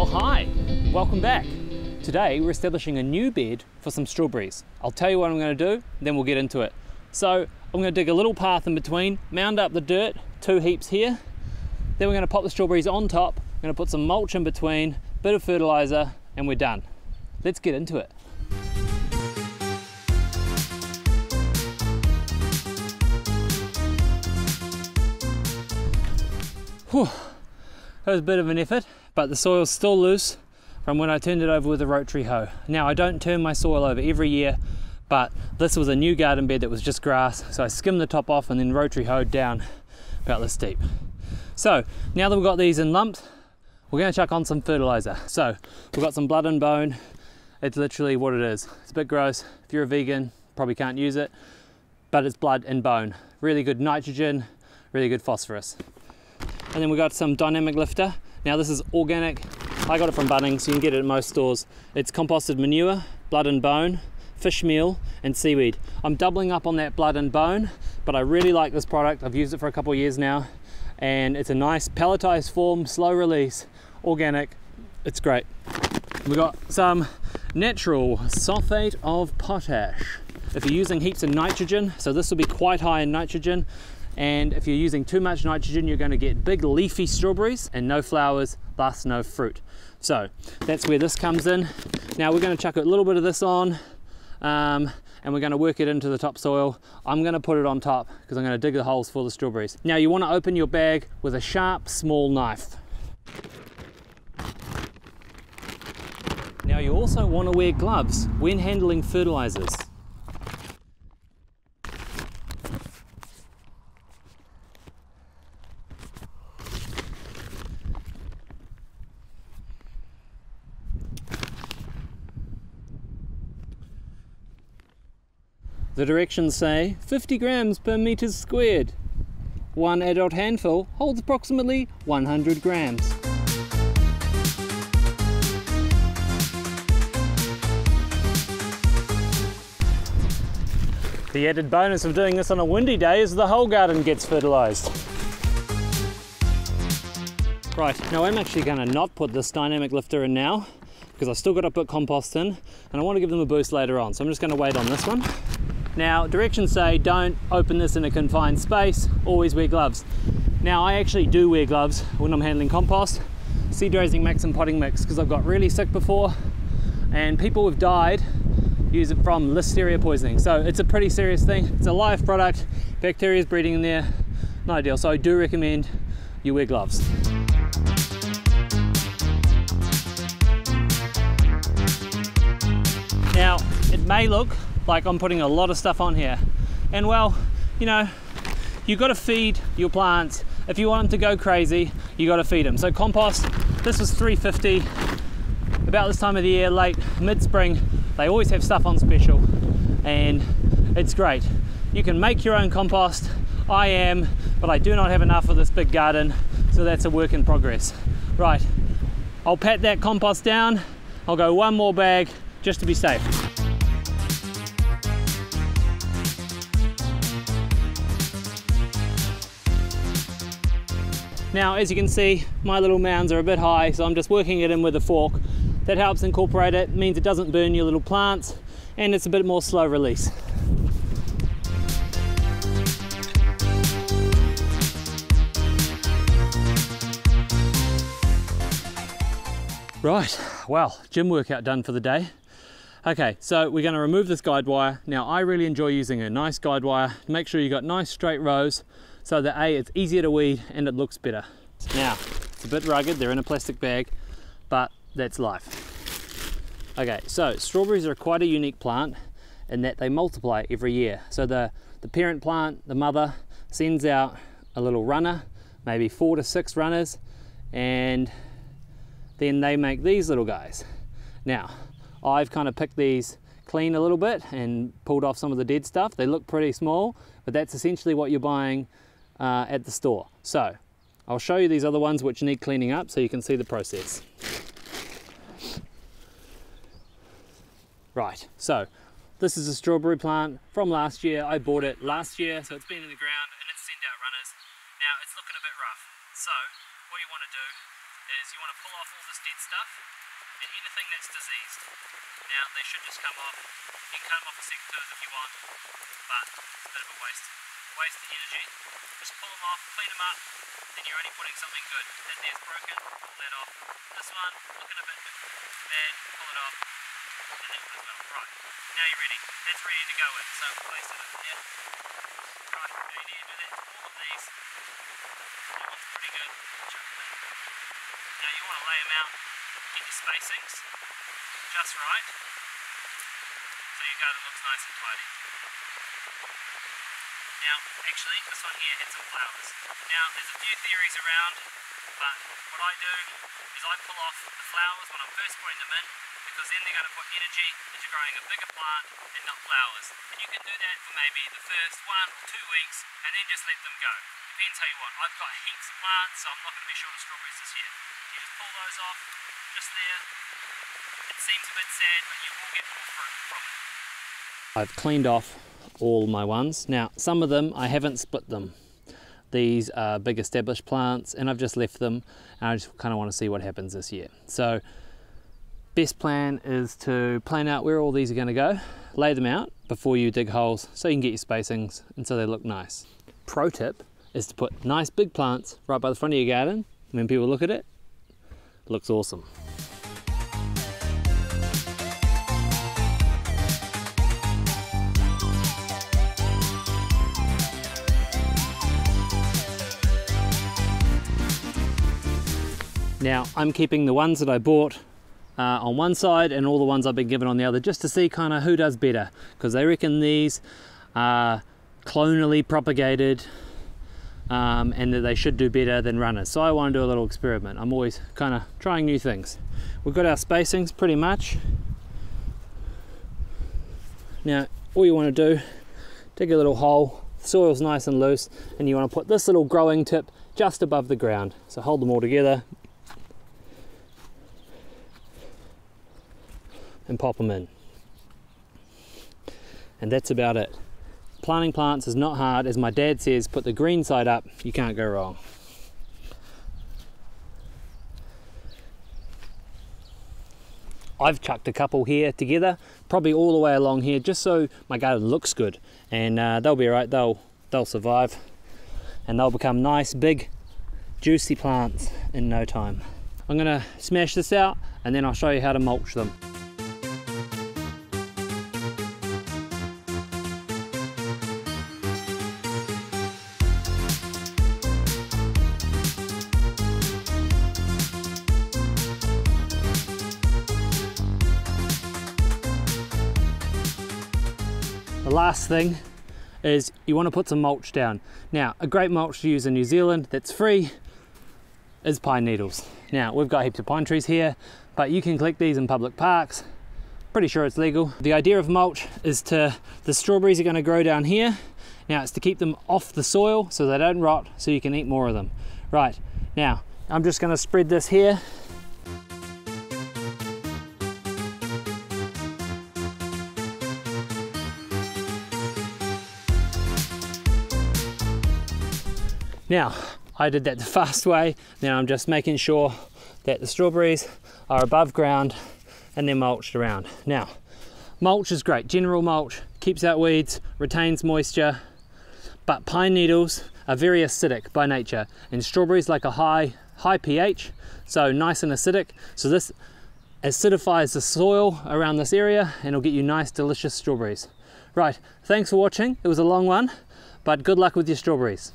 Oh hi, welcome back. Today we're establishing a new bed for some strawberries. I'll tell you what I'm going to do, then we'll get into it. So I'm going to dig a little path in between, mound up the dirt, 2 heaps here. Then we're going to pop the strawberries on top. I'm going to put some mulch in between, bit of fertilizer, and we're done. Let's get into it. Whew. That was a bit of an effort, but the soil's still loose from when I turned it over with a rotary hoe. Now, I don't turn my soil over every year, but this was a new garden bed that was just grass, so I skimmed the top off and then rotary hoed down about this deep. So now that we've got these in lumps, we're going to chuck on some fertilizer. So we've got some blood and bone. It's literally what it is. It's a bit gross. If you're a vegan, probably can't use it, but it's blood and bone. Really good nitrogen, really good phosphorus. And then we've got some dynamic lifter. Now this is organic. I got it from Bunnings, you can get it at most stores. It's composted manure, blood and bone, fish meal, and seaweed. I'm doubling up on that blood and bone, but I really like this product. I've used it for a couple of years now, and it's a nice pelletized form, slow release, organic. It's great. We've got some natural sulfate of potash. If you're using heaps of nitrogen, so this will be quite high in nitrogen, and if you're using too much nitrogen, you're going to get big leafy strawberries and no flowers, thus no fruit. So that's where this comes in. Now we're going to chuck a little bit of this on, and we're going to work it into the topsoil. I'm going to put it on top because I'm going to dig the holes for the strawberries. Now you want to open your bag with a sharp, small knife. Now you also want to wear gloves when handling fertilizers. The directions say 50 grams per meter squared. One adult handful holds approximately 100 grams. The added bonus of doing this on a windy day is the whole garden gets fertilized. Right, now I'm actually going to not put this dynamic lifter in now because I've still got to put compost in and I want to give them a boost later on, so I'm just going to wait on this one. Now, directions say don't open this in a confined space, always wear gloves. Now, I actually do wear gloves when I'm handling compost, seed raising mix and potting mix, because I've got really sick before and people who've died use it from listeria poisoning. So it's a pretty serious thing. It's a live product, bacteria is breeding in there, not ideal. So I do recommend you wear gloves. Now, it may look like I'm putting a lot of stuff on here, and well, you know, you've got to feed your plants. If you want them to go crazy, you got to feed them. So compost, this was $3.50 about this time of the year, late mid-spring. They always have stuff on special and it's great. You can make your own compost. I am, but I do not have enough for this big garden, so that's a work in progress. Right, I'll pat that compost down. I'll go one more bag just to be safe. Now, as you can see, my little mounds are a bit high, so I'm just working it in with a fork. That helps incorporate it, means it doesn't burn your little plants, and it's a bit more slow release. Right, well, gym workout done for the day. Okay, so we're going to remove this guide wire. Now, I really enjoy using a nice guide wire. Make sure you got nice straight rows, so that A, it's easier to weed and it looks better. Now, it's a bit rugged, they're in a plastic bag, but that's life. Okay, so strawberries are quite a unique plant in that they multiply every year. So the parent plant, the mother, sends out a little runner, maybe 4 to 6 runners, and then they make these little guys. Now, I've kind of picked these clean a little bit and pulled off some of the dead stuff. They look pretty small, but that's essentially what you're buying at the store. So I'll show you these other ones which need cleaning up so you can see the process. Right, so this is a strawberry plant from last year. I bought it last year, so it's been in the ground and it's sent out runners. Now it's looking a bit rough. So what you want to do is you want to pull off all this dead stuff and anything that's diseased. Now they should just come off. You can cut them off with secateurs if you want, but it's a bit of a waste of energy. Just pull them off, clean them up, then you're only putting something good. That there's broken, pull that off. This one, looking a bit bad, pull it off. And that one as well. Right, now you're ready. That's ready to go in. So place it over there. Right, you need to do that to all of these. That one's pretty good. Chuck them in. Now you want to lay them out, get your spacings just right, so your garden looks nice and tidy. Now, actually, this one here had some flowers. Now, there's a few theories around, but what I do is I pull off the flowers when I'm first putting them in, because then they're going to put energy into growing a bigger plant and not flowers. And you can do that for maybe the first 1 or 2 weeks, and then just let them go. Depends how you want. I've got heaps of plants, so I'm not going to be short of strawberries this year. You just pull those off, just there. It seems a bit sad, but you will get more fruit from it. I've cleaned off all my ones. Now, some of them I haven't split them. These are big established plants and I've just left them, and I just kind of want to see what happens this year. So best plan is to plan out where all these are going to go, lay them out before you dig holes so you can get your spacings and so they look nice. Pro tip is to put nice big plants right by the front of your garden, and when people look at it, it looks awesome. Now I'm keeping the ones that I bought on one side and all the ones I've been given on the other, just to see kind of who does better, because they reckon these are clonally propagated and that they should do better than runners. So I want to do a little experiment. I'm always kind of trying new things. We've got our spacings pretty much. Now all you want to do, dig a little hole, the soil's nice and loose, and you want to put this little growing tip just above the ground. So hold them all together and pop them in. And that's about it. Planting plants is not hard. As my dad says, put the green side up, you can't go wrong. I've chucked a couple here together, probably all the way along here, just so my garden looks good, and they'll be alright. They'll survive, and they'll become nice big juicy plants in no time. I'm going to smash this out and then I'll show you how to mulch them. The last thing is you want to put some mulch down. Now, a great mulch to use in New Zealand that's free is pine needles. Now, we've got heaps of pine trees here, but you can collect these in public parks. Pretty sure it's legal. The idea of mulch is the strawberries are going to grow down here. Now, it's to keep them off the soil so they don't rot, so you can eat more of them. Right, now, I'm just going to spread this here. Now, I did that the fast way. Now I'm just making sure that the strawberries are above ground and they're mulched around. Now, mulch is great. General mulch keeps out weeds, retains moisture, but pine needles are very acidic by nature, and strawberries like a high pH, so nice and acidic. So this acidifies the soil around this area and it'll get you nice, delicious strawberries. Right, thanks for watching. It was a long one, but good luck with your strawberries.